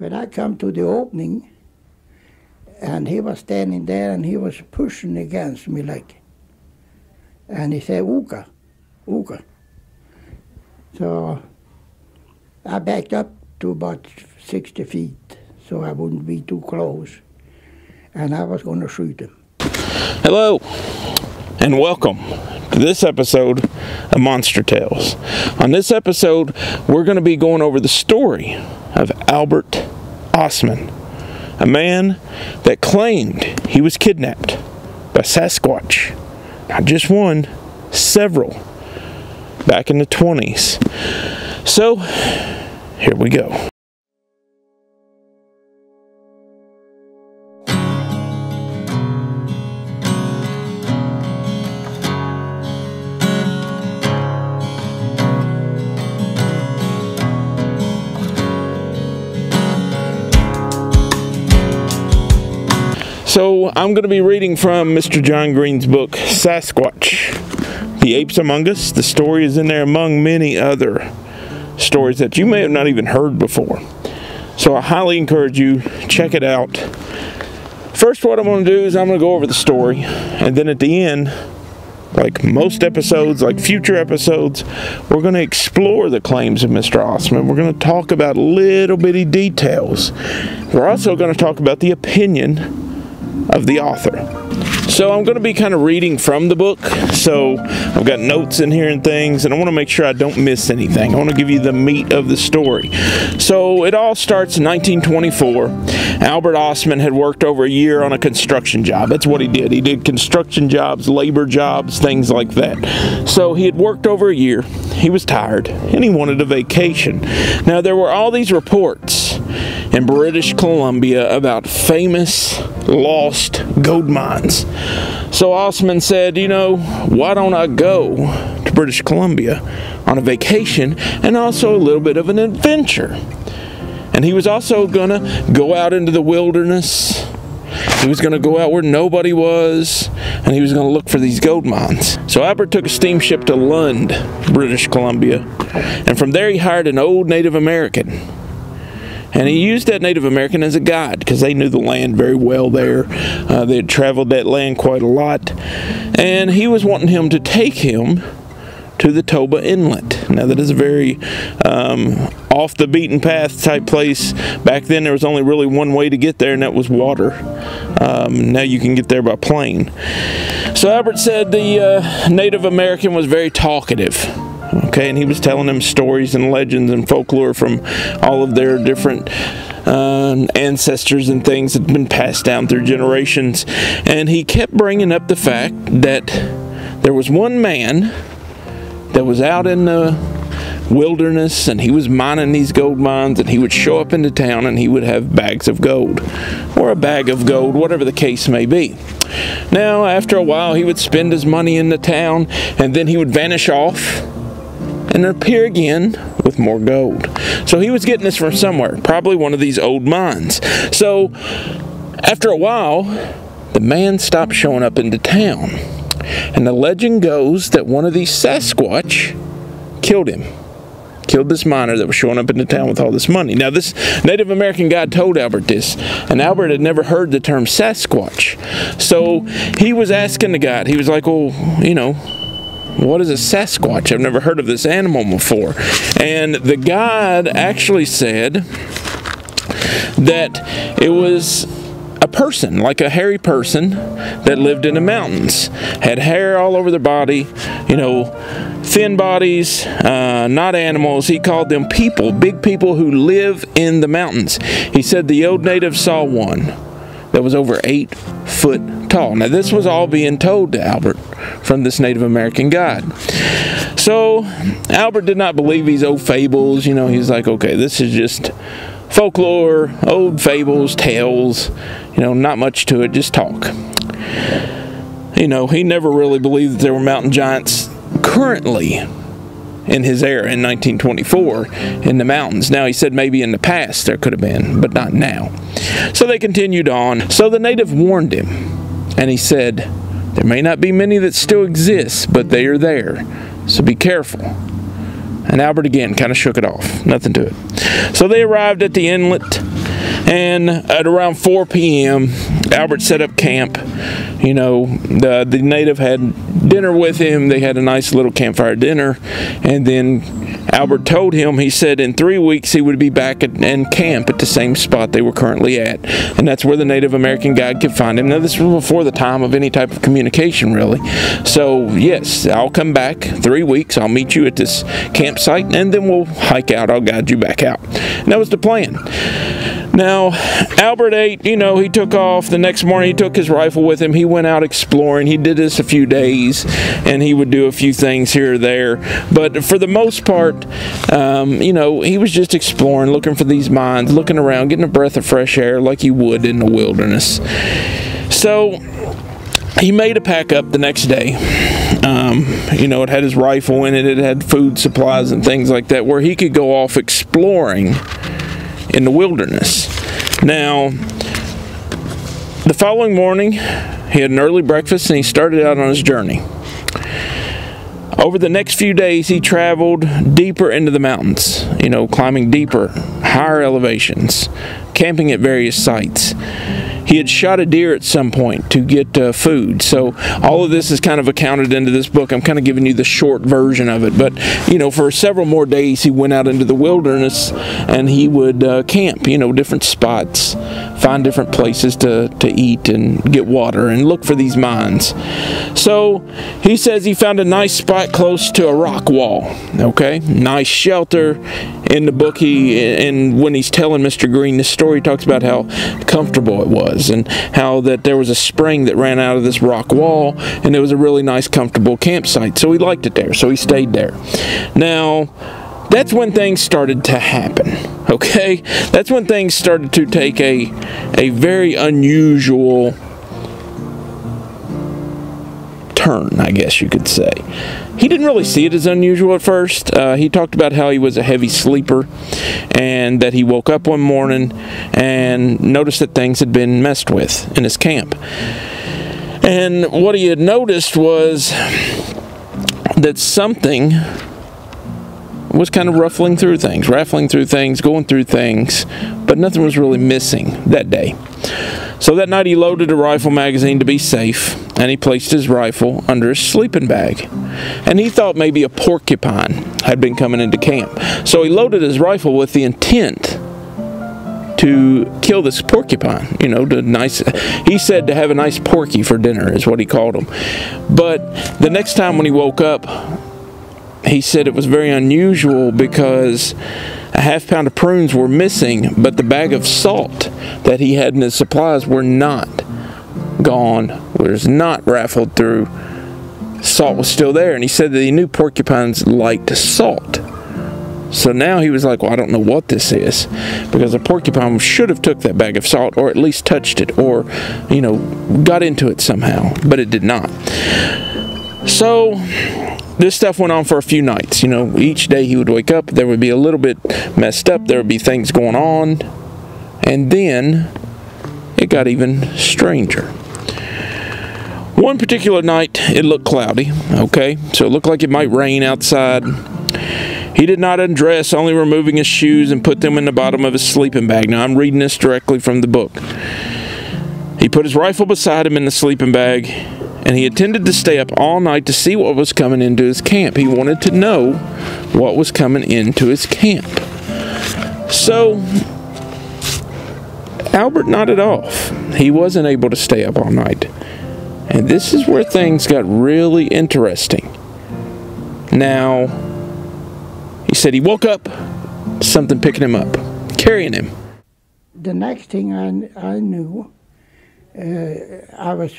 when I come to the opening, and he was standing there, and he was pushing against me like, and he said, "Uka, Uka." So I backed up to about 60 feet, so I wouldn't be too close, and I was going to shoot him. Hello, and welcome to this episode of Monster Tales. On this episode, we're going to be going over the story of Albert Ostman, a man that claimed he was kidnapped by Sasquatch. Not just one, several, back in the 20s. So, here we go. So I'm going to be reading from Mr. John Green's book, Sasquatch, The Apes Among Us. The story is in there among many other stories that you may have not even heard before. So I highly encourage you, check it out. First, what I'm going to do is I'm going to go over the story, and then at the end, like most episodes, like future episodes, we're going to explore the claims of Mr. Ostman. We're going to talk about little bitty details. We're also going to talk about the opinion of the author. So I'm going to be kind of reading from the book, so I've got notes in here and things, and I want to make sure I don't miss anything. I want to give you the meat of the story. So it all starts in 1924. Albert Ostman had worked over a year on a construction job. That's what he did. He did construction jobs, labor jobs, things like that. So he had worked over a year. He was tired, and he wanted a vacation. Now, there were all these reports in British Columbia about famous lost gold mines. So Ostman said, you know, why don't I go to British Columbia on a vacation and also a little bit of an adventure? And he was also going to go out into the wilderness. He was going to go out where nobody was, and he was going to look for these gold mines. So Albert took a steamship to Lund, British Columbia, and from there he hired an old Native American. And he used that Native American as a guide because they knew the land very well there. They had traveled that land quite a lot. And he was wanting him to take him to the Toba Inlet. Now, that is a very off the beaten path type place. Back then, there was only really one way to get there, and that was water. Now you can get there by plane. So Albert said the Native American was very talkative. Okay, and he was telling them stories and legends and folklore from all of their different ancestors and things that had been passed down through generations. And he kept bringing up the fact that there was one man that was out in the wilderness, and he was mining these gold mines, and he would show up into town, and he would have bags of gold, or a bag of gold, whatever the case may be. Now, after a while, he would spend his money in the town, and then he would vanish off and appear again with more gold. So he was getting this from somewhere, probably one of these old mines. So after a while, the man stopped showing up into town. And the legend goes that one of these Sasquatch killed him. Killed this miner that was showing up into town with all this money. Now, this Native American guy told Albert this, and Albert had never heard the term Sasquatch. So he was asking the guy, he was like, well, you know, what is a Sasquatch? I've never heard of this animal before. And the guide actually said that it was a person, like a hairy person that lived in the mountains. Had hair all over their body, you know, thin bodies, not animals. He called them people, big people who live in the mountains. He said the old natives saw one that was over 8 foot tall. Now, this was all being told to Albert from this Native American guide. So Albert did not believe these old fables. You know, he's like, okay, this is just folklore, old fables, tales, you know, not much to it, just talk. You know, he never really believed that there were mountain giants currently in his era in 1924 in the mountains. Now, he said maybe in the past there could have been, but not now. So they continued on. So the native warned him, and he said, there may not be many that still exist, but they are there, so be careful. And Albert again kind of shook it off. Nothing to it. So they arrived at the inlet, And at around 4 p.m., Albert set up camp. You know, the native had dinner with him. They had a nice little campfire dinner. And then Albert told him, he said in 3 weeks he would be back and camp at the same spot they were currently at. And that's where the Native American guide could find him. Now, this was before the time of any type of communication, really. So, yes, I'll come back 3 weeks. I'll meet you at this campsite, and then we'll hike out. I'll guide you back out. And that was the plan. Now, Albert ate, you know, he took off. The next morning, he took his rifle with him. He went out exploring. He did this a few days, and he would do a few things here or there. But for the most part, you know, he was just exploring, looking for these mines, looking around, getting a breath of fresh air like you would in the wilderness. So he made a pack up the next day. You know, it had his rifle in it. It had food supplies and things like that, where he could go off exploring in the wilderness. Now, the following morning, he had an early breakfast and he started out on his journey. Over the next few days, he traveled deeper into the mountains, you know, climbing deeper, higher elevations, camping at various sites. He had shot a deer at some point to get food. So all of this is kind of accounted into this book. I'm kind of giving you the short version of it. But, you know, for several more days, he went out into the wilderness and he would camp, you know, different spots, find different places to eat and get water and look for these mines. So he says he found a nice spot close to a rock wall. Okay, nice shelter. In the book, when he's telling Mr. Green this story, he talks about how comfortable it was and how that there was a spring that ran out of this rock wall, and it was a really nice, comfortable campsite. So he liked it there, so he stayed there. Now, that's when things started to happen, okay? That's when things started to take a very unusual turn, I guess you could say. He didn't really see it as unusual at first. He talked about how he was a heavy sleeper and that he woke up one morning and noticed that things had been messed with in his camp. And what he had noticed was that something was kind of rattling through things, going through things, but nothing was really missing that day. So that night he loaded a rifle magazine to be safe, and he placed his rifle under his sleeping bag. And he thought maybe a porcupine had been coming into camp. So he loaded his rifle with the intent to kill this porcupine, you know, he said to have a nice porky for dinner is what he called him. But the next time when he woke up, he said it was very unusual because a half-pound of prunes were missing, but the bag of salt that he had in his supplies were not gone, was not raffled through. Salt was still there, and he said that he knew porcupines liked salt. So now he was like, well, I don't know what this is, because a porcupine should have took that bag of salt, or at least touched it, or, you know, got into it somehow, but it did not. So this stuff went on for a few nights. You know, each day he would wake up, there would be a little bit messed up, there would be things going on, and then it got even stranger. One particular night, it looked cloudy, okay? So it looked like it might rain outside. He did not undress, only removing his shoes and put them in the bottom of his sleeping bag. Now, I'm reading this directly from the book. He put his rifle beside him in the sleeping bag, and he intended to stay up all night to see what was coming into his camp. He wanted to know what was coming into his camp. So Albert nodded off. He wasn't able to stay up all night. And this is where things got really interesting. Now, he said he woke up, something picking him up, carrying him. The next thing I knew, I was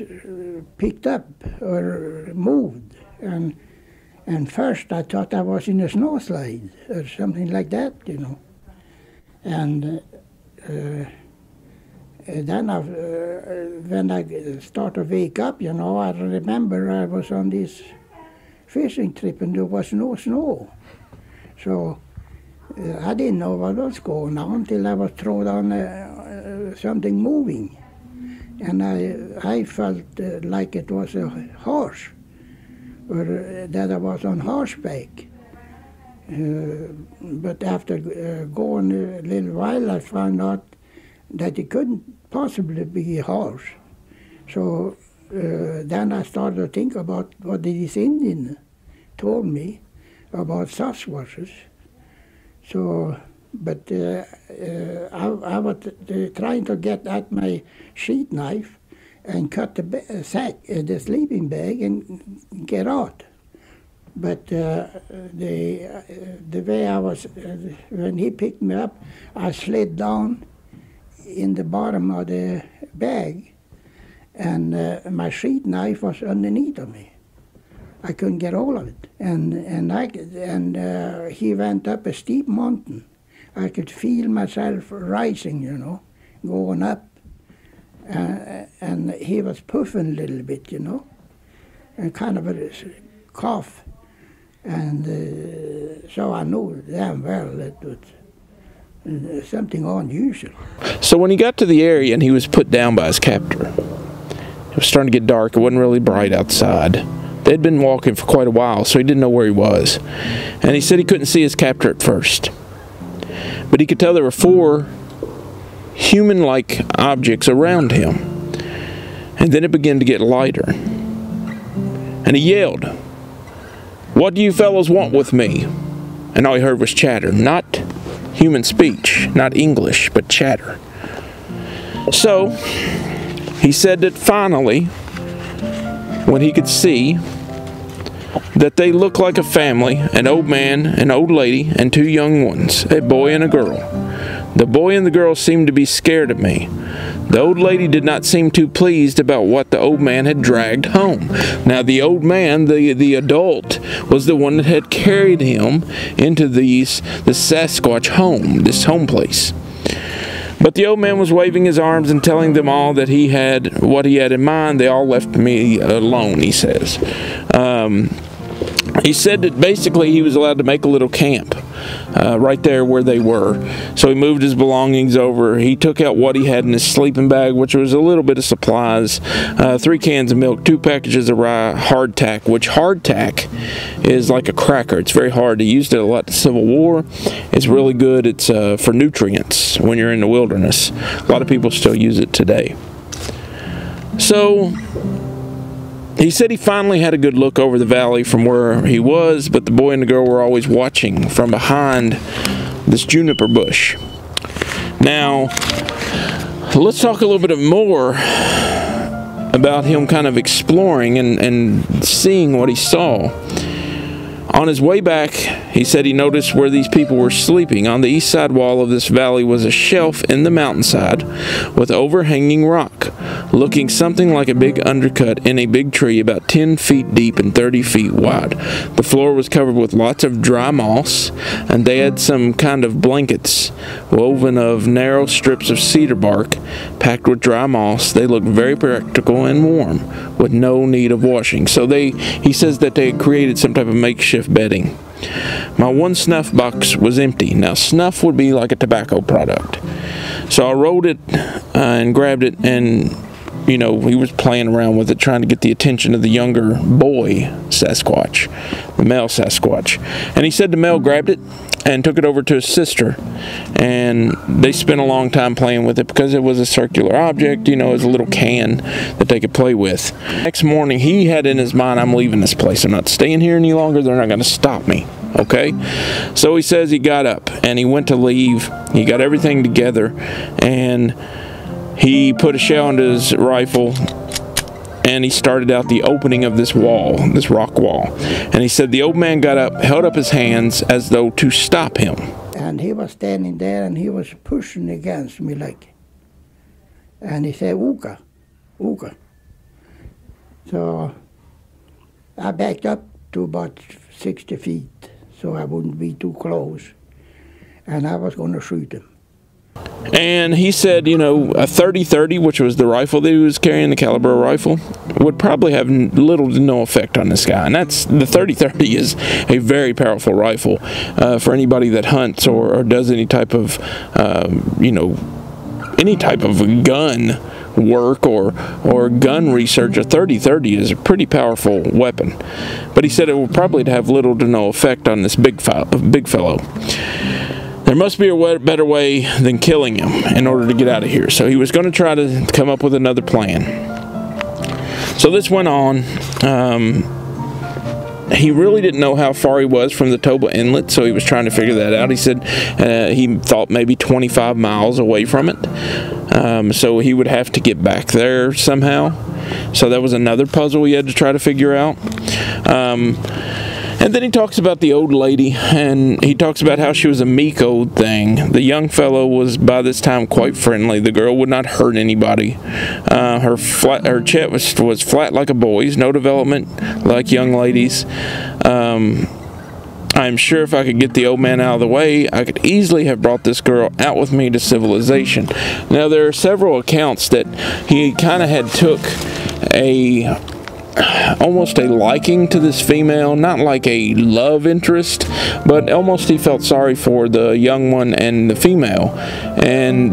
picked up or moved, and first I thought I was in a snowslide or something like that, you know. And then when I started to wake up, you know, I remember I was on this fishing trip and there was no snow. So I didn't know what was going on until I was thrown on something moving. And I felt like it was a horse, or that I was on horseback. But after going a little while, I found out that it couldn't possibly be a horse. So then I started to think about what this Indian told me about Sasquatches. So, but I was trying to get at my sheath knife and cut the sleeping bag and get out. But the way I was, when he picked me up, I slid down in the bottom of the bag, and my sheath knife was underneath of me. I couldn't get hold of it, and he went up a steep mountain. I could feel myself rising, you know, going up, and he was puffing a little bit, you know, and kind of a cough, and so I knew damn well that was something unusual. So when he got to the area and he was put down by his captor, it was starting to get dark. It wasn't really bright outside. They'd been walking for quite a while, so he didn't know where he was. And he said he couldn't see his captor at first. But he could tell there were 4 human-like objects around him. And then it began to get lighter. And he yelled, "What do you fellows want with me?" And all he heard was chatter. Not human speech, not English, but chatter. So he said that finally, when he could see that they looked like a family, an old man, an old lady, and 2 young ones, a boy and a girl. The boy and the girl seemed to be scared of me. The old lady did not seem too pleased about what the old man had dragged home. Now the old man, the adult, was the one that had carried him into the Sasquatch home, this home place. But the old man was waving his arms and telling them all that he had what he had in mind. They all left me alone, he says. He said that basically he was allowed to make a little camp right there where they were. So he moved his belongings over. He took out what he had in his sleeping bag, which was a little bit of supplies, 3 cans of milk, 2 packages of rye, hardtack, which hardtack is like a cracker. It's very hard. He used it a lot in the Civil War. It's really good. It's for nutrients when you're in the wilderness. A lot of people still use it today. So he said he finally had a good look over the valley from where he was, but the boy and the girl were always watching from behind this juniper bush. Now, let's talk a little bit more about him kind of exploring and seeing what he saw. On his way back, he said he noticed where these people were sleeping. On the east side wall of this valley was a shelf in the mountainside with overhanging rock, looking something like a big undercut in a big tree about 10 feet deep and 30 feet wide. The floor was covered with lots of dry moss, and they had some kind of blankets woven of narrow strips of cedar bark packed with dry moss. They looked very practical and warm, with no need of washing. So he says that they had created some type of makeshift bedding. My one snuff box was empty. Now, snuff would be like a tobacco product. So I rolled it and grabbed it, and you know, he was playing around with it, trying to get the attention of the younger boy Sasquatch, the male Sasquatch. And he said the male grabbed it and took it over to his sister, and they spent a long time playing with it because it was a circular object, you know, it was a little can that they could play with. Next morning, he had in his mind, I'm leaving this place. I'm not staying here any longer. They're not going to stop me. Okay? So he says he got up and he went to leave. He got everything together, and he put a shell into his rifle, and he started out the opening of this wall, this rock wall. And he said the old man got up, held up his hands as though to stop him. And he was standing there, and he was pushing against me like. And he said, "Uka, Uka." So I backed up to about 60 feet, so I wouldn't be too close. And I was going to shoot him. And he said, you know, a 30-30, which was the rifle that he was carrying, the caliber rifle, would probably have little to no effect on this guy. And that's, the 30-30 is a very powerful rifle for anybody that hunts or does any type of, you know, any type of gun work or gun research. A 30-30 is a pretty powerful weapon. But he said it would probably have little to no effect on this big fellow. there must be a better way than killing him in order to get out of here. So he was going to try to come up with another plan. So this went on. He really didn't know how far he was from the Toba Inlet, so he was trying to figure that out. He said he thought maybe 25 miles away from it, so he would have to get back there somehow. So that was another puzzle he had to try to figure out. And then he talks about the old lady, and he talks about how she was a meek old thing. The young fellow was by this time quite friendly. The girl would not hurt anybody. Her chet was flat like a boy's, no development like young ladies. I'm sure if I could get the old man out of the way, I could easily have brought this girl out with me to civilization. Now, there are several accounts that he kind of had took almost a liking to this female, not like a love interest, but almost he felt sorry for the young one and the female.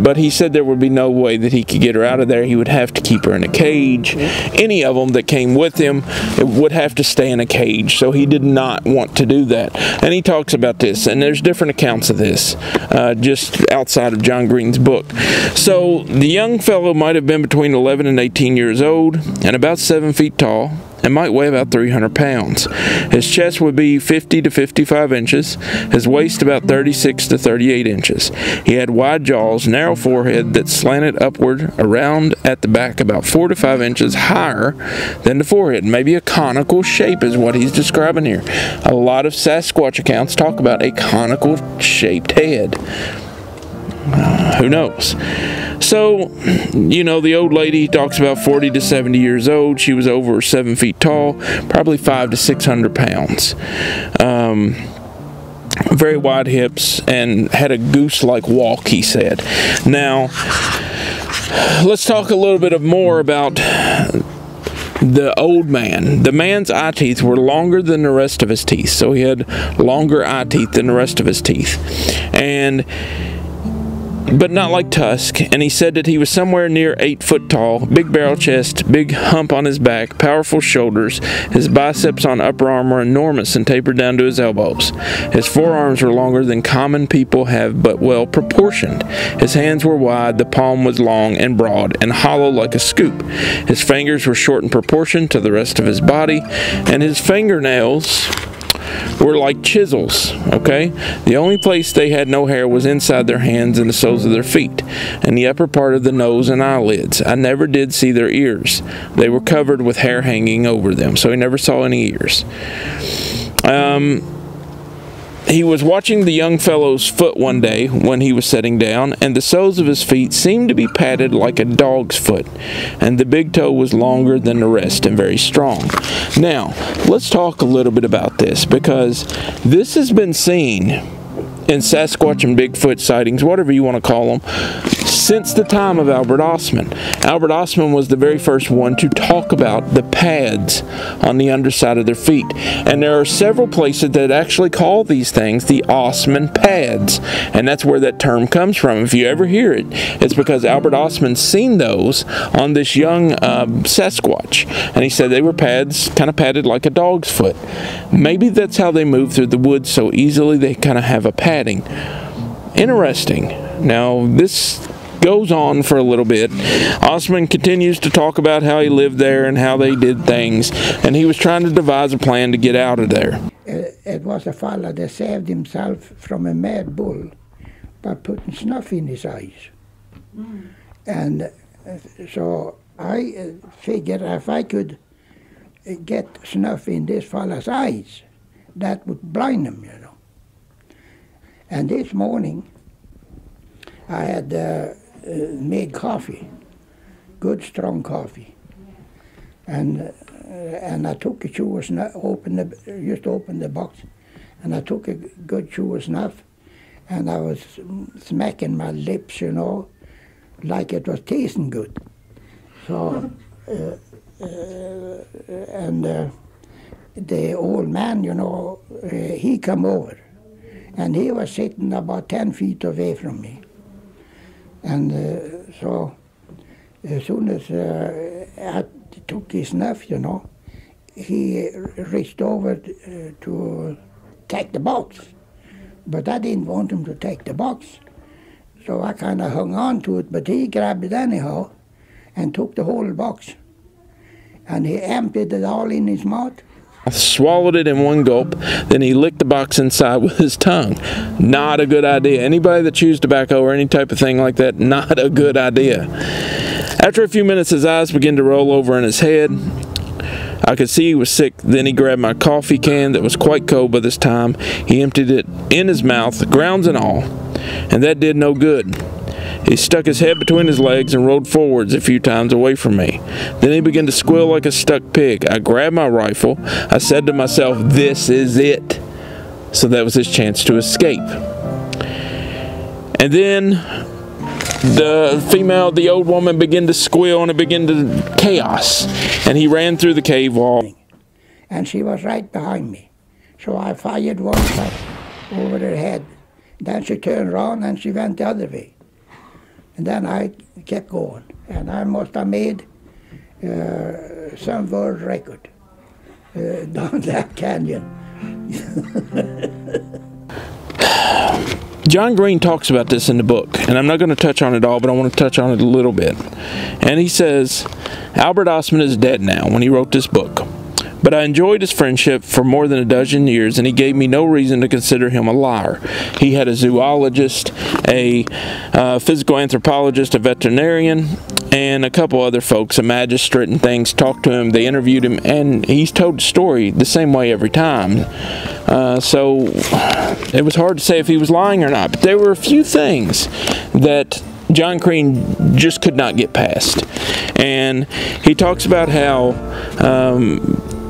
But he said there would be no way that he could get her out of there. He would have to keep her in a cage. Any of them that came with him would have to stay in a cage, so he did not want to do that. And he talks about this, and there's different accounts of this just outside of John Green's book. So the young fellow might have been between 11 and 18 years old and about 7 feet tall, and might weigh about 300 pounds. His chest would be 50 to 55 inches, his waist about 36 to 38 inches. He had wide jaws, narrow forehead that slanted upward around at the back about 4 to 5 inches higher than the forehead. Maybe a conical shape is what he's describing here. A lot of Sasquatch accounts talk about a conical shaped head. Who knows? So, you know, the old lady talks about 40 to 70 years old. She was over 7 feet tall, probably 500 to 600 pounds. Very wide hips and had a goose-like walk, he said. Now, let's talk a little bit more about the old man. The man's eye teeth were longer than the rest of his teeth, so he had longer eye teeth than the rest of his teeth. But not like Tusk, and he said that he was somewhere near 8 foot tall, big barrel chest, big hump on his back, powerful shoulders. His biceps on upper arm were enormous and tapered down to his elbows. His forearms were longer than common people have, but well proportioned. His hands were wide, the palm was long and broad and hollow like a scoop. His fingers were short in proportion to the rest of his body, and his fingernails were like chisels, okay? The only place they had no hair was inside their hands and the soles of their feet, and the upper part of the nose and eyelids. I never did see their ears. They were covered with hair hanging over them, so he never saw any ears. He was watching the young fellow's foot one day when he was sitting down, and the soles of his feet seemed to be padded like a dog's foot, and the big toe was longer than the rest and very strong. Now, let's talk a little bit about this, because this has been seen in Sasquatch and Bigfoot sightings, whatever you want to call them, since the time of Albert Ostman. Albert Ostman was the very first one to talk about the pads on the underside of their feet. And there are several places that actually call these things the Ostman pads. And that's where that term comes from. If you ever hear it, it's because Albert Ostman seen those on this young Sasquatch. And he said they were pads, kind of padded like a dog's foot. Maybe that's how they move through the woods so easily, they kind of have a padding. Interesting. Now, this goes on for a little bit. Ostman continues to talk about how he lived there and how they did things, and he was trying to devise a plan to get out of there. It was a fellow that saved himself from a mad bull by putting snuff in his eyes. And so I figured if I could get snuff in this fellow's eyes, that would blind him, you know. And this morning, I had made coffee, good strong coffee, and I took a chew of snuff, just opened the box, and I took a good chew of snuff, and I was smacking my lips, you know, like it was tasting good. So, the old man, you know, he come over, and he was sitting about 10 feet away from me. And so as soon as I took his snuff, you know, he reached over to take the box. But I didn't want him to take the box. So I kind of hung on to it, but he grabbed it anyhow and took the whole box. And he emptied it all in his mouth. Swallowed it in one gulp, then he licked the box inside with his tongue. Not a good idea. Anybody that chews tobacco or any type of thing like that, not a good idea. After a few minutes, his eyes began to roll over in his head. I could see he was sick. Then he grabbed my coffee can that was quite cold by this time. He emptied it in his mouth, grounds and all, and that did no good. He stuck his head between his legs and rolled forwards a few times away from me. Then he began to squeal like a stuck pig. I grabbed my rifle. I said to myself, this is it. So that was his chance to escape. And then the old woman began to squeal and it began to chaos. And he ran through the cave wall. And she was right behind me. So I fired one shot over her head. Then she turned around and she went the other way. And then I kept going. And I must have made some world record down that canyon. John Green talks about this in the book, and I'm not going to touch on it all, but I want to touch on it a little bit. And he says, Albert Ostman is dead now when he wrote this book. But I enjoyed his friendship for more than a dozen years, and he gave me no reason to consider him a liar. He had a zoologist, a physical anthropologist, a veterinarian, and a couple other folks, a magistrate and things, talked to him. They interviewed him, and he's told the story the same way every time. So it was hard to say if he was lying or not. But there were a few things that John Green just could not get past. And he talks about how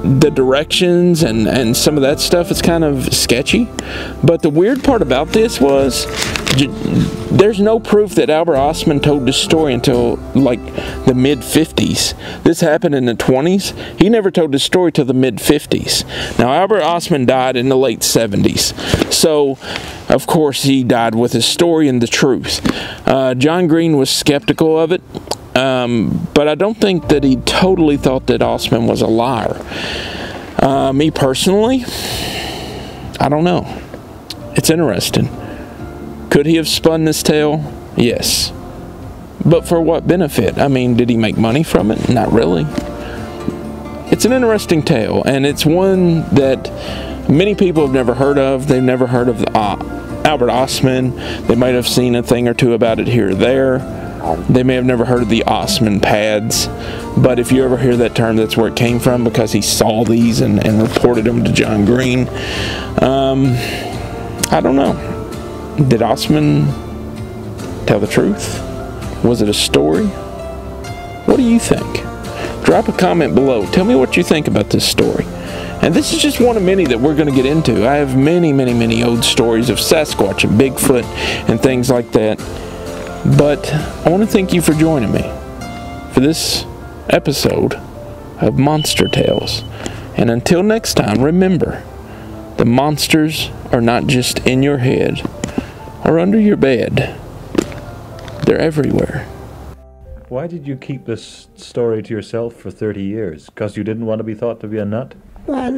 the directions and some of that stuff is kind of sketchy. But the weird part about this was there's no proof that Albert Ostman told this story until like the mid-50s. This happened in the 20s. He never told this story till the mid-50s. Now, Albert Ostman died in the late 70s. So, of course, he died with his story and the truth. John Green was skeptical of it. But I don't think that he totally thought that Ostman was a liar. Me personally, I don't know. It's interesting. Could he have spun this tale? Yes. But for what benefit? I mean, did he make money from it? Not really. It's an interesting tale, and it's one that many people have never heard of. They've never heard of Albert Ostman. They might have seen a thing or two about it here or there. They may have never heard of the Ostman pads, but if you ever hear that term, that's where it came from, because he saw these and reported them to John Green. I don't know. Did Ostman tell the truth? Was it a story? What do you think? Drop a comment below. Tell me what you think about this story. And this is just one of many that we're going to get into. I have many, many, many old stories of Sasquatch and Bigfoot and things like that. But I want to thank you for joining me for this episode of Monster Tales. And until next time, remember, the monsters are not just in your head or under your bed. They're everywhere. Why did you keep this story to yourself for 30 years? Because you didn't want to be thought to be a nut? Well,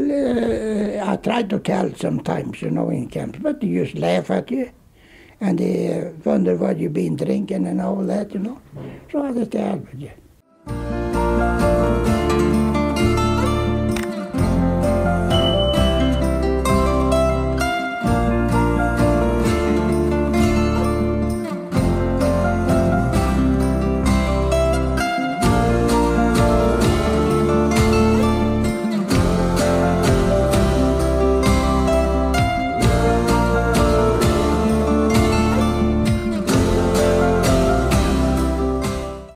I tried to tell sometimes, in camps, but they just laugh at you. And they wonder what you've been drinking and all that, So I just tell you.